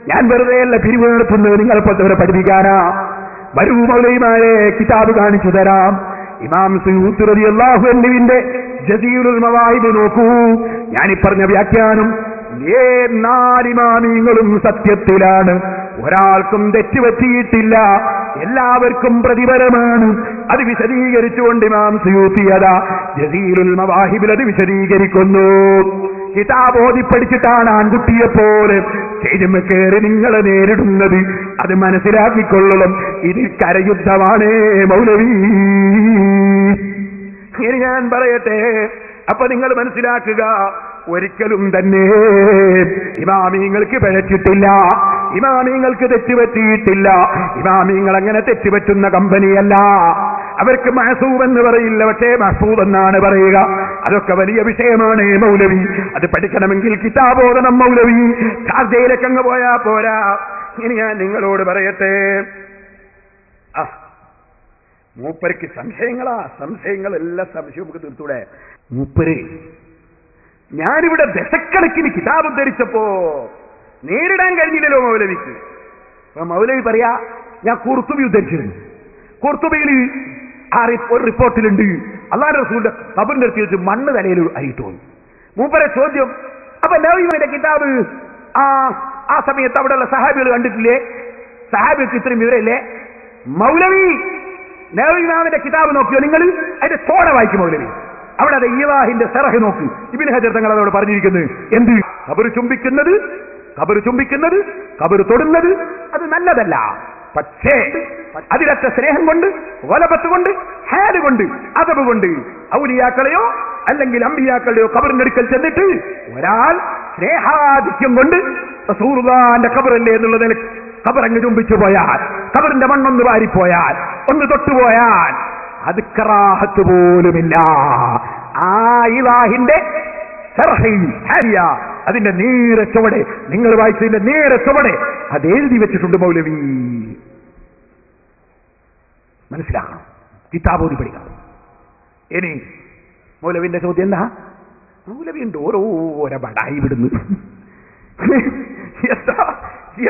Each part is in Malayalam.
ഞാൻ വെറുതെയല്ല പിരിവ് നടത്തുന്നത് നിങ്ങളെപ്പോലത്തവരെ പഠിപ്പിക്കാനാ. വരൂ മൗലവിമാരെ, കിതാബ് കാണിച്ചു തരാം. ഇമാം സുയൂത്തി റളിയല്ലാഹു അൻഹുവിന്റെ ജസീറുൽ മവാഹിബ് നോക്കൂ. ഞാനീ പറഞ്ഞ വ്യാഖ്യാനം നാലിമാമിങ്ങളും സത്യത്തിലാണ്. ഒരാൾക്കും തെറ്റുപറ്റിയിട്ടില്ല, എല്ലാവർക്കും പ്രതിഫലമാണ്. അത് വിശദീകരിച്ചുകൊണ്ട് ഇമാം സുയൂത്തി അതാ ജസീറുൽ മവാഹിബിൽ അത് വിശദീകരിക്കുന്നു. കിതാബ് ഓതി പഠിച്ചിട്ടാണ് ആൺകുട്ടിയെപ്പോലെ സ്റ്റേജിൽ കയറി നിങ്ങളെ നേരിടുന്നത്. അത് മനസ്സിലാക്കിക്കൊള്ളണം. ഇത് കരയുദ്ധമാണ് മൗലവി. ഇനി ഞാൻ പറയട്ടെ, അപ്പൊ നിങ്ങൾ മനസ്സിലാക്കുക, ഒരിക്കലും തന്നെ ഇമാമിങ്ങൾക്ക് പിഴച്ചിട്ടില്ല, ഇമാമിങ്ങൾക്ക് തെറ്റുപറ്റിയിട്ടില്ല. ഇമാമിങ്ങൾ അങ്ങനെ തെറ്റുപറ്റുന്ന കമ്പനിയല്ല. അവർക്ക് മഹസൂബ് എന്ന് പറയില്ല, പക്ഷേ മഹ്ഫൂദ് എന്നാണ് പറയുക. അതൊക്കെ വലിയ വിഷയമാണ് മൗലവി. അത് പഠിക്കണമെങ്കിൽ കിതാബോധനം മൗലവി. ഖാസയിലേക്ക് അങ്ങ് പോയാ പോരാ. ഇനി ഞാൻ നിങ്ങളോട് പറയട്ടെ, മൂപ്പർക്ക് സംശയങ്ങളെല്ലാം സംശയം നമുക്ക് തീർത്തൂടെ? മൂപ്പര് ഞാനിവിടെ ദശക്കണക്കിന് കിതാബ് ധരിച്ചപ്പോ നേരിടാൻ കഴിഞ്ഞില്ലല്ലോ മൗലവിക്ക്. അപ്പൊ മൗലവി പറയാ, ഞാൻ ഖുർത്തുബി ഉദ്ധരിച്ചിരുന്നു. ഖുർത്തുബിയിൽ ഒരു റിപ്പോർട്ടിലുണ്ട്, അല്ലാഹുവിന്റെ റസൂലിന്റെ ഖബറിന്റെ അടുത്ത് വെച്ച് മണ്ണ് തലയിൽ അരിയിട്ടു വന്നു. മൂപ്പരെ ചോദ്യം, അപ്പൊ നബിയുടെ കിതാബ് ആ സമയത്ത് അവിടെയുള്ള സഹാബികൾ കണ്ടിട്ടില്ലേ? സഹാബികൾക്ക് ഇത്രയും വിവരമില്ലേ? മൗലവി നബിയുടെ കിതാബ് നോക്കിയോ നിങ്ങൾ? അതിന്റെ തോട വായിക്കും മൗലവി. അവിടെ അത് ഈവാഹിന്റെ സെറഹ് നോക്ക്. ഇബ്നു ഹജർ തങ്ങൾ അതോട് പറഞ്ഞിരിക്കുന്നത് എന്ത്? ഖബർ ചുംബിക്കുന്നത്, ഖബർ തൊടുന്നത് അത് നല്ലതല്ല. പക്ഷേ അതിലൊക്കെ സ്നേഹം കൊണ്ട്, വലപത്ത് കൊണ്ട്, ഹാല് കൊണ്ട്, അദബ് കൊണ്ട് ഔലിയാക്കളെയോ അല്ലെങ്കിൽ അമ്പിയാക്കളുടെയോ ഖബറിന്റെ അടുക്കൽ ചെന്നിട്ട് ഒരാൾ സ്നേഹാധിക്യം കൊണ്ട് റസൂലുള്ളാഹിന്റെ ഖബറല്ലേ എന്നുള്ള നിലയ്ക്ക് ഖബറങ്ങ് ചുംബിച്ചു പോയാൽ, ഖബറിന്റെ മണ്ണൊന്ന് വാരിപ്പോയാൽ, ഒന്ന് തൊട്ടുപോയാൽ അത് കറാഹത്ത് പോലുമില്ല. ആ ഇലാഹിന്റെ അതിന്റെ നേരെ ചുവടെ, നിങ്ങൾ വായിച്ചതിന്റെ നേരെ ചുവടെ അത് എഴുതി വെച്ചിട്ടുണ്ട് മൗലവി. മനസ്സിലാക്കണം, കിതാബോധി പഠിക്കണം. ഇനി മൗലവിന്റെ ചോദ്യം എന്താ? മൗലവിയുണ്ട് ഓരോരോ ബടായി വിടുന്നു.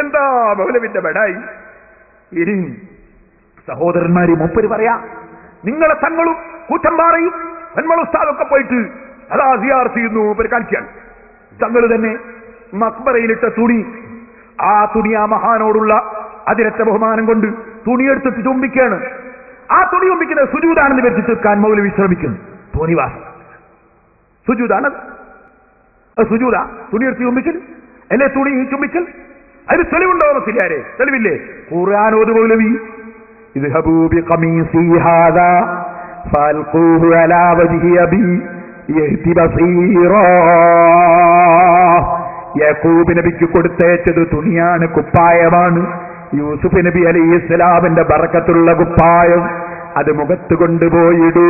എന്താ മൗലവിന്റെ ബടായി? ഇനി സഹോദരന്മാരെ, മൂപ്പര് പറയാ, നിങ്ങളെ തങ്ങളും കൂറ്റമ്പാറയും ഉസ്താദൊക്കെ പോയിട്ട് അതാ സിയാറത്ത് ചെയ്യുന്നു. മൂപ്പര് കാണിച്ചാണ് തങ്ങൾ തന്നെ മക്ബറയിലിട്ട തുണി, ആ തുണി ആ മഹാനോടുള്ള അതിരറ്റ ബഹുമാനം കൊണ്ട് തുണിയെടുത്തിട്ട് ചുംബിക്കാണ്. ആ തുണി ചുംബിക്കുന്നത് സുജൂദാണെന്ന് വെച്ച് തീർക്കാൻ മൗലവി ശ്രമിക്കുന്നു. തോന്നിവാസം സുജൂദാണ്, സുജൂദാ തുണിയെടുത്ത് ചുംബിക്കൽ അല്ലെ? തുണി ചുംബിക്കൽ അതിന് തെളിവുണ്ടോ? സിലാരെ തെളിവില്ലേ? ഖുർആനോത് മൗലവി, ഇദ്ഹബൂ ബിഖമീസി ഹാദാ ഫൽഖൂഹു അലാ വജ്ഹി അബി യഹ്തി ബസീറാ. യാക്കൂബ് നബിക്ക് കൊടുത്തേച്ചത് തുണിയാണ്, കുപ്പായമാണ്. യൂസുഫ് നബി അലൈഹിസ്സലാമിന്റെ ബറക്കത്തുള്ള കുപ്പായം. അത് മുഖത്ത് കൊണ്ടുപോയിടൂ,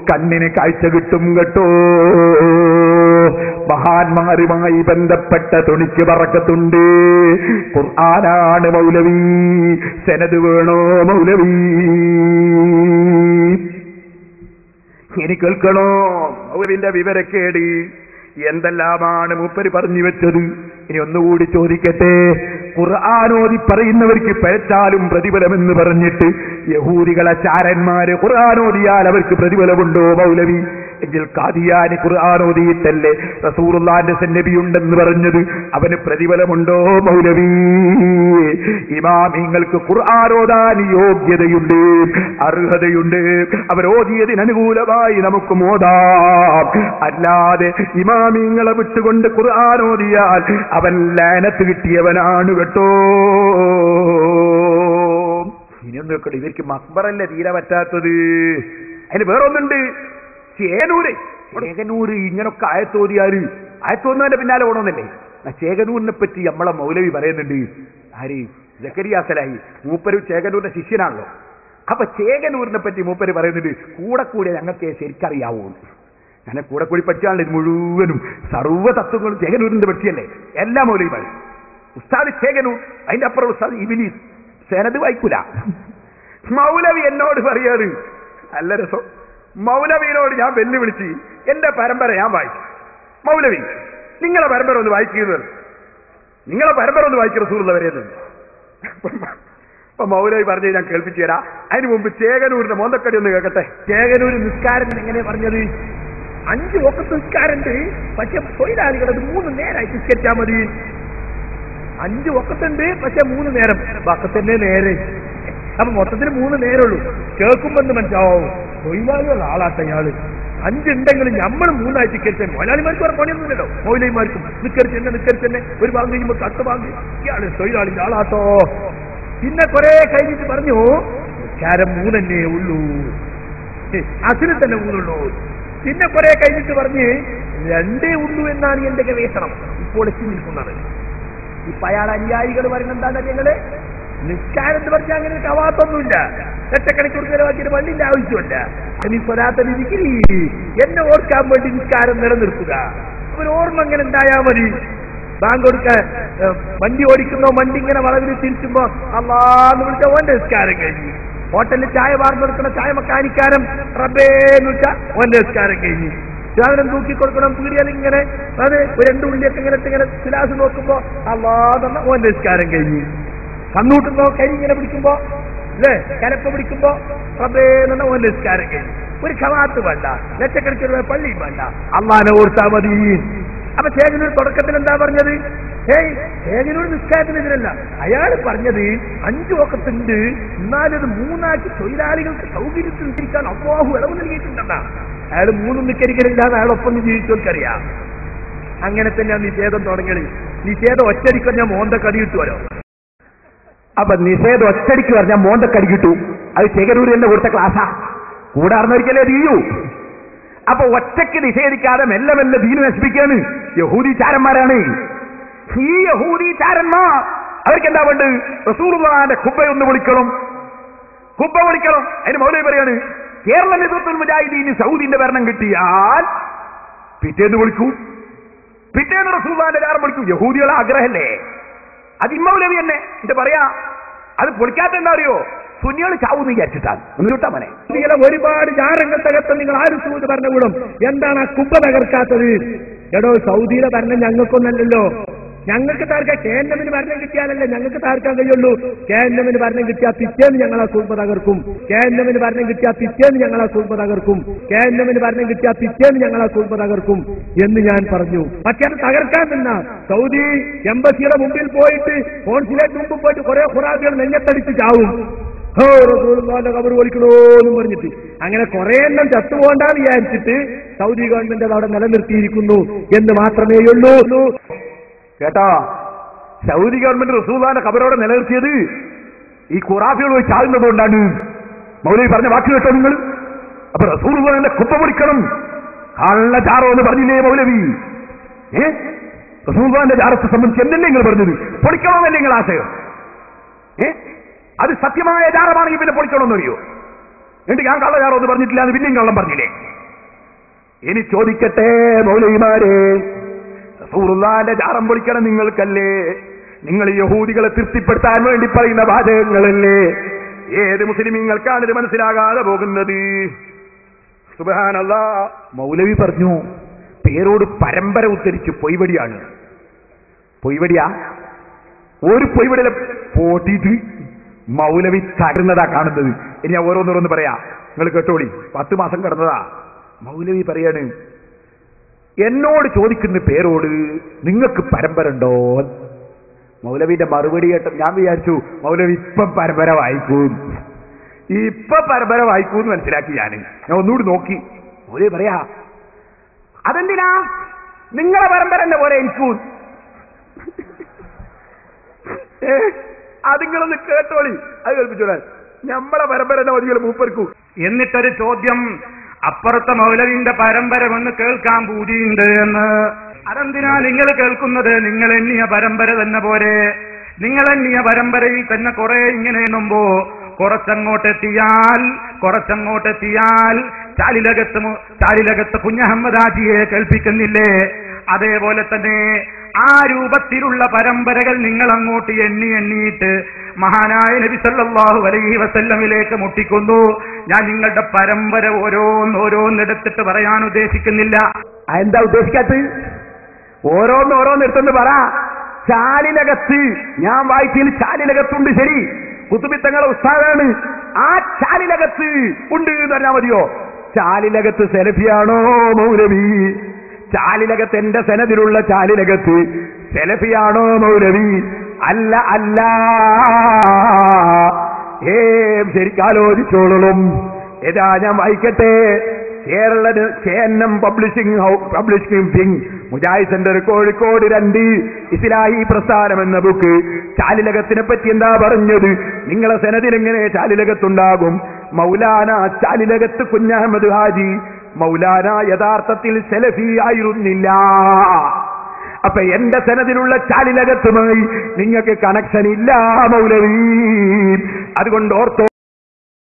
കണ്ണിന് കാഴ്ച കിട്ടും കേട്ടോ. മഹാന്മാരുമായി ബന്ധപ്പെട്ട തുണിക്ക് ബറക്കത്തുണ്ട്. ഖുർആനാണ് മൗലവി. സനദ് വേണോ മൗലവി? ഇനി കേൾക്കണോ മൗലവിന്റെ വിവരക്കേട്? എന്തെല്ലാമാണ് മൂപ്പര് പറഞ്ഞു വെച്ചത്? ഇനി ഒന്നുകൂടി ചോദിക്കട്ടെ, ഖുർആനോദി പറയുന്നവർക്ക് പഴച്ചാലും പ്രതിഫലമെന്ന് പറഞ്ഞിട്ട് യഹൂദികളെ ചാരന്മാര് ഖുർആനോദിയാൽ അവർക്ക് പ്രതിഫലമുണ്ടോ മൗലവി? എങ്കിൽ ഖാദിയാനി ഖുർആനോദിയിട്ടല്ലേ റസൂലുള്ളാഹിന്റെ സന്നബിയുണ്ടെന്ന് പറഞ്ഞത്? അവന് പ്രതിഫലമുണ്ടോ മൗലവി? ഇമാമിങ്ങൾക്ക് ഖുർആനോദാൻ യോഗ്യതയുണ്ട്, അർഹതയുണ്ട്. അവരോദിയതിന് അനുകൂലമായി നമുക്ക് ഓതാം. അല്ലാതെ ഇമാമിങ്ങളെ വിട്ടുകൊണ്ട് ഖുർആനോദിയാൽ അവൻ ലാനത്ത് കിട്ടിയവനാണ് കേട്ടോ. ഇനിയൊന്നും നോക്കട്ടെ, ഇവർക്ക് മക്ബറല്ലേ തീരെ പറ്റാത്തത്. അതിന് വേറൊന്നുണ്ട്. ചേകനൂര് ഇങ്ങനൊക്കെ ആയത്തോതിയാല് ആയത്തോന്നതിന്റെ പിന്നാലെ ഓടണമെന്നല്ലേ? ചേകനൂരിനെ പറ്റി നമ്മളെ മൗലവി പറയുന്നുണ്ട്. ആര്? സക്കരിയ സലാഹി. മൂപ്പര് ചേകനൂരിന്റെ ശിഷ്യനാണല്ലോ. അപ്പൊ ചേകനൂരിനെ പറ്റി മൂപ്പര് പറയുന്നുണ്ട്, കൂടെ കൂടെ ഞങ്ങൾക്ക് ശരിക്കറിയാവൂ. ഞാൻ കൂടെ കൂടി പഠിച്ചാണ് ഇത് മുഴുവനും സർവ്വ തത്വങ്ങളും ചേകനൂരിന്റെ പറ്റിയല്ലേ എല്ലാ മൗലവിമാരും. ഉസ്താദ് ചേകനൂർ, അതിന്റെ അപ്പുറം ഉസ്താദ് ഇബ്ലീസ്. സനദ് വായിക്കൂല. മൗലവി എന്നോട് പറയാറ്, നല്ല രസം. മൗലവിനോട് ഞാൻ വെല്ലുവിളിച്ച് എന്റെ പരമ്പര ഞാൻ വായിച്ചു. മൗലവി നിങ്ങളെ പരമ്പര ഒന്ന് വായിക്കുന്നത്. നിങ്ങളെ പരമ്പര ഒന്ന് വായിക്കും റസൂലുള്ള വരെയെന്ന്. അപ്പൊ മൗലവി പറഞ്ഞ് ഞാൻ കേൾപ്പിച്ചു തരാം. അതിന് മുമ്പ് ചേകനൂരിന്റെ മോന്തക്കടി ഒന്ന് കേൾക്കട്ടെ. ചേകനൂർ നിസ്കാരം എങ്ങനെ പറഞ്ഞത്? 5 വഖത്ത് നിസ്കാരമുണ്ട്, പക്ഷെ തൊഴിലാളികൾ അത് 3 നേരമായി നിസ്കരിച്ചാൽ മതി. 5 വഖത്തുണ്ട്, പക്ഷെ 3 നേരം വഖത്തന്നെ നേരെ. അപ്പൊ മൊത്തത്തിൽ 3 നേരമുള്ളൂ. കേൾക്കുമ്പോ എന്ത് മനസ്സിലാവും? തൊഴിലാളികൾ ആളാട്ട ഇയാള്. 5 ഉണ്ടെങ്കിലും നമ്മൾ 3 ആയിട്ട് നിസ്കരിച്ചാൽ മൊലാളിമാർക്ക് വേറെ പണിയൊന്നുമില്ലല്ലോ. മൗലവിമാർക്കും നിസ്കരിച്ചെന്നെ ഒരു ഭാഗം കഴിയുമ്പോൾ 10 ഭാഗം ഇയാള് തൊഴിലാളിന്റെ ആളാട്ടോ. പിന്നെ കുറെ കഴിഞ്ഞിട്ട് പറഞ്ഞു നിസ്കാരം 3 തന്നെ ഉള്ളൂ, അതിൽ തന്നെ 3 ഉള്ളൂ. പിന്നെ കുറെ കഴിഞ്ഞിട്ട് പറഞ്ഞ് 2 ഉള്ളൂ എന്നാണ് എന്റെ ഗവേഷണം. ഇപ്പോൾ എത്തി നിൽക്കുന്നത്. ഇപ്പൊ അയാൾ അനുയായികൾ പറയുന്നത് ഞങ്ങള് നിസ്കാരം എന്ന് പറഞ്ഞാൽ അങ്ങനെ കവാത്തൊന്നുമില്ല, ലക്ഷക്കണക്കിന് ചെലവാക്കിയിട്ട് പള്ളിന്റെ ആവശ്യമില്ല. നീ സ്വലാത്ത രീതിക്ക് എന്നെ ഓർക്കാൻ വേണ്ടി നിസ്കാരം നിലനിർത്തുക. ഒരു ഓർമ്മ ഇങ്ങനെ ഉണ്ടായാൽ മതി. ബാങ്ക് കൊടുക്കാൻ വണ്ടി ഓടിക്കുന്നോ, വണ്ടി ഇങ്ങനെ വളവിൽ തിരിച്ചുമ്പോ അള്ളാന്ന് വിളിച്ച ഓന്റെ നിസ്കാരം കഴിഞ്ഞു. ഹോട്ടലിൽ ചായ വാർന്നു കൊടുക്കണം, ചായ മക്കാനിക്കാരം റബ്ബേന്ന് വെച്ചാൽ ഓന്റെ നിസ്കാരം കഴിഞ്ഞു. സാധനം തൂക്കി കൊടുക്കണം, പീടിയാൽ ഇങ്ങനെ അത് 2 ഉള്ളിയൊക്കെ ഇങ്ങനെ ശിലാസ് നോക്കുമ്പോ അള്ളാന്ന് ഓന്റെ നിസ്കാരം കഴിഞ്ഞു. കണ്ണൂട്ടുമ്പോ കരി ഇങ്ങനെ പിടിക്കുമ്പോ അല്ലേ, കലപ്പ പിടിക്കുമ്പോ റബ്ബേന്ന് ഓന്റെ നിസ്കാരം കഴിഞ്ഞു. ഒരു ഖവാത്ത് വേണ്ട, ലക്ഷക്കണക്കിന് പള്ളിയും വേണ്ട, അള്ളാനെ ഓർത്താ മതി. അപ്പൊ ചേകനൂർ തുടക്കത്തിൽ എന്താ പറഞ്ഞത്? ചേകനൂർ നിസ്കാരത്തിനെതിരല്ല. അയാൾ പറഞ്ഞത് 5 വഖത്തുണ്ട്, എന്നാലത് 3 ആക്കി തൊഴിലാളികൾക്ക് സൗകര്യത്തിൽ നിസ്കരിക്കാൻ അല്ലാഹു ഇളവ് നൽകിയിട്ടുണ്ടെന്നാ. അയാൾ 3 നിസ്കരിക്കലില്ലാതെ അയാളൊപ്പം ജീവിച്ചവർക്കറിയാം. അങ്ങനെ തന്നെയാണ് നിഷേധം തുടങ്ങിയത്. നിഷേധം ഒറ്റടിക്കാൻ ഞാൻ മോന്തക്കടി കിട്ടുമല്ലോ. അപ്പൊ നിഷേധം ഒറ്റടിക്ക് പറഞ്ഞാൽ മോന്തക്കടി കിട്ടും. അത് ചേകനൂർ തന്നെ കൊടുത്ത ക്ലാസ്സാ, കൂടാർന്നൊരിക്കലേ തീയൂ. അപ്പൊ ഒറ്റയ്ക്ക് നിഷേധിക്കാതെ മെല്ലെ മെല്ലെ ദീന് നശിപ്പിക്കാണ് യഹൂദിചാരന്മാരാണ്. ഈ യഹൂദിചാരന്മാർ അവർക്ക് എന്താ വേണ്ടത്? റസൂലുള്ളാഹിന്റെ ഖുബ്ബയൊന്ന് വിളിക്കണം, ഖുബ്ബ വിളിക്കണം. അതിന് മൗലവി പറയാണ്, കേരള നേതൃത്വത്തിൽ മുജാഹിദീന് സൗദിന്റെ ഭരണം കിട്ടിയാൽ പിറ്റേന്ന് വിളിക്കൂ, പിറ്റേന്ന് റസൂലുള്ളാഹിന്റെ ജാറം വിളിക്കൂ. യഹൂദികളെ ആഗ്രഹല്ലേ? അത് ഇമ്മൗലവി തന്നെ ഇത് പറയാ. അത് പൊളിക്കാത്ത എന്താ അറിയോ? സുന്നികൾ ചാവൂന്ന് വിചാരിച്ചിട്ടാണ്. ഒന്ന് വിട്ടാ മനെ. ഒരുപാട് ജാരങ്ങൾ തകർത്ത നിങ്ങൾ ആരും സൗദി ഭരണകൂടം എന്താണ് ആ കുബ്ബ തകർക്കാത്തത്? എടോ, സൗദിയിലെ ഭരണം ഞങ്ങൾക്കൊന്നല്ലല്ലോ. ഞങ്ങൾക്ക് താർക്കാൻ കേന്ദ്രമിന് ഭരണം കിട്ടിയാലല്ലേ ഞങ്ങൾക്ക് താർക്കാൻ കഴിയുള്ളൂ. കേന്ദ്രമിന് ഭരണം കിട്ടിയാൽ പിറ്റേന്ന് ഞങ്ങൾ ആ കുബ്ബ തകർക്കും. കേന്ദ്രമിന് ഭരണം കിട്ടിയാൽ പിറ്റേന്ന് ഞങ്ങൾ ആ കുബ്ബ തകർക്കും. കേന്ദ്രമിന് ഭരണം കിട്ടിയാൽ പിറ്റേന്ന് ഞങ്ങൾ ആ കുബ്ബ തകർക്കും എന്ന് ഞാൻ പറഞ്ഞു. പക്ഷെ അത് തകർക്കാൻ നിന്ന സൗദി എംബസിയുടെ മുമ്പിൽ പോയിട്ട് കോൺസുലേറ്റ് മുമ്പിൽ പോയിട്ട് കുറെ ഖുറാബികൾ നെഞ്ഞത്തടിച്ച് ചാവും. റസൂലുള്ളാഹിന്റെ ഖബർ വലിക്കണോന്നും പറഞ്ഞിട്ട് അങ്ങനെ കുറെ എണ്ണം ചത്തുപോകണ്ടെന്ന് വിചാരിച്ചിട്ട് സൗദി ഗവൺമെന്റ് അത് അവിടെ നിലനിർത്തിയിരിക്കുന്നു എന്ന് മാത്രമേ ഉള്ളൂ. കേട്ടോ, സൗദി ഗവൺമെന്റ് റസൂലുള്ളാഹിന്റെ ഖബറോടെ നിലനിർത്തിയത് ഈ ഖുറാഫികൾ പോയി ചാകുന്നത് കൊണ്ടാണ്. മൗലവി പറഞ്ഞ വാക്ക് കേട്ടോ നിങ്ങൾ. അപ്പൊ റസൂലുള്ളാഹിന്റെ ഖുബ്ബ പൊളിക്കണം, കള്ള ജാറോ എന്ന് പറഞ്ഞില്ലേ മൗലവി? റസൂലുള്ളാഹിന്റെ ജാറത്തെ സംബന്ധിച്ച് എന്നല്ലേ നിങ്ങൾ പറഞ്ഞത്? പൊളിക്കണമെന്നല്ലേ നിങ്ങൾ ആശയം? അത് സത്യമായ ജാറമാണെങ്കിൽ പിന്നെ പൊളിക്കണമെന്ന് അറിയോ? എന്നിട്ട് ഞാൻ കള്ള ജാറോ എന്ന് പറഞ്ഞിട്ടില്ല, അത് പിന്നെയും കള്ളം പറഞ്ഞില്ലേ? ഇനി ചോദിക്കട്ടെ മൗലവിമാരെ, റസൂലുള്ളാഹിന്റെ ജാറം പൊളിക്കണം നിങ്ങൾക്കല്ലേ? നിങ്ങൾ യഹൂദികളെ തൃപ്തിപ്പെടുത്താൻ വേണ്ടി പറയുന്ന വാചകങ്ങളല്ലേ? ഏത് മുസ്ലിമീങ്ങൾക്കാണ് ഇത് മനസ്സിലാകാതെ പോകുന്നത്? സുബ്ഹാനല്ലാഹ്. മൗലവി പറഞ്ഞു പേരോട് പരമ്പര ഉദ്ധരിച്ച് പൊയ്വടിയാണ്. പൊയ്വടിയാ? ഒരു പൊയ്വടിയിലെ പോട്ടിയിട്ട് മൗലവി തകർന്നതാ കാണുന്നത്. ഇനി ഞാൻ ഓരോന്നോരോന്ന് പറയാ, നിങ്ങൾ കേട്ടോളി. 10 മാസം കിടന്നതാ. മൗലവി പറയാണ്, എന്നോട് ചോദിക്കുന്ന പേരോട് നിങ്ങൾക്ക് പരമ്പര ഉണ്ടോ? മൗലവിന്റെ മറുപടി കേട്ട ഞാൻ വിചാരിച്ചു മൗലവി ഇപ്പം പരമ്പര വായിക്കും, ഇപ്പൊ പരമ്പര വായിക്കൂന്ന് മനസ്സിലാക്കി. ഞാൻ ഒന്നുകൂടി നോക്കി. മൗലവി പറയാ, അതെന്തിനാ നിങ്ങളെ പരമ്പര എന്നെ പോലെ എനിക്കൂ. അതിങ്ങളൊന്ന് കേട്ടോളി, അത് കേൾപ്പിച്ചോളാൻ. നമ്മളെ പരമ്പര എന്നെ മതികൾ മൂപ്പർക്കൂ. എന്നിട്ടൊരു ചോദ്യം, അപ്പുറത്തെ മൗലവിന്റെ പരമ്പര ഒന്ന് കേൾക്കാൻ പൂതിയുണ്ട് എന്ന്. അതെന്തിനാ നിങ്ങൾ കേൾക്കുന്നത്? നിങ്ങൾ എണ്ണിയ പരമ്പര തന്നെ പോരെ. നിങ്ങൾ എണ്ണിയ പരമ്പരയിൽ തന്നെ കുറെ ഇങ്ങനെ എണ്ണുമ്പോ കുറച്ചങ്ങോട്ടെത്തിയാൽ ചാലിലകത്ത് കുഞ്ഞഹമ്മദ് ഹാജിയെ കേൾപ്പിക്കുന്നില്ലേ? അതേപോലെ തന്നെ ആ രൂപത്തിലുള്ള പരമ്പരകൾ നിങ്ങൾ അങ്ങോട്ട് എണ്ണിയിട്ട് മഹാനായ നബി സല്ലല്ലാഹു അലൈഹി വസല്ലമിലേക്ക് മുട്ടിക്കുന്നു. ഞാൻ നിങ്ങളുടെ പരമ്പര ഓരോന്നെടുത്തിട്ട് പറയാൻ ഉദ്ദേശിക്കുന്നില്ല. എന്താ ഉദ്ദേശിക്കാത്തത്? ഓരോന്നെടുത്തെന്ന് പറ. ചാലിലകത്ത്, ഞാൻ വായിച്ചതിൽ ചാലിലകത്തുണ്ട്, ശരി, കുത്തുബിത്തങ്ങളെ ഉസ്താദാണ്, ആ ചാലിലകത്ത് ഉണ്ട് എന്ന് പറഞ്ഞാൽ മതിയോ? ചാലിലകത്ത് സെലഫിയാണോ മൗലവി? ചാലിലകത്ത്, എന്റെ സനദിലുള്ള ചാലിലകത്ത് സെലഫിയാണോ മൗലവി? അല്ല, അല്ല. ശരിക്കാലോചിച്ചോളും. ഏതാ ഞാൻ വായിക്കട്ടെ. Kerala KNM publishing Mujahid centre Kozhikode 2 ഇസ്ലാഹി പ്രസ്ഥാനം എന്ന ബുക്ക്. ചാലിലകത്തിനെ പറ്റി എന്താ പറഞ്ഞത്? നിങ്ങളെ സനദിൽ എങ്ങനെ ചാലിലകത്തുണ്ടാകും? മൗലാന ചാലിലകത്ത് കുഞ്ഞഹമ്മദ് ഹാജി മൗലാന യഥാർത്ഥത്തിൽ സെലഫി ആയിരുന്നില്ല. അപ്പൊ എന്റെ സനദിലുള്ള ചാലിലകത്തുമായി നിങ്ങൾക്ക് കണക്ഷൻ ഇല്ല മൗലവി. അതുകൊണ്ട് ഓർത്തോ.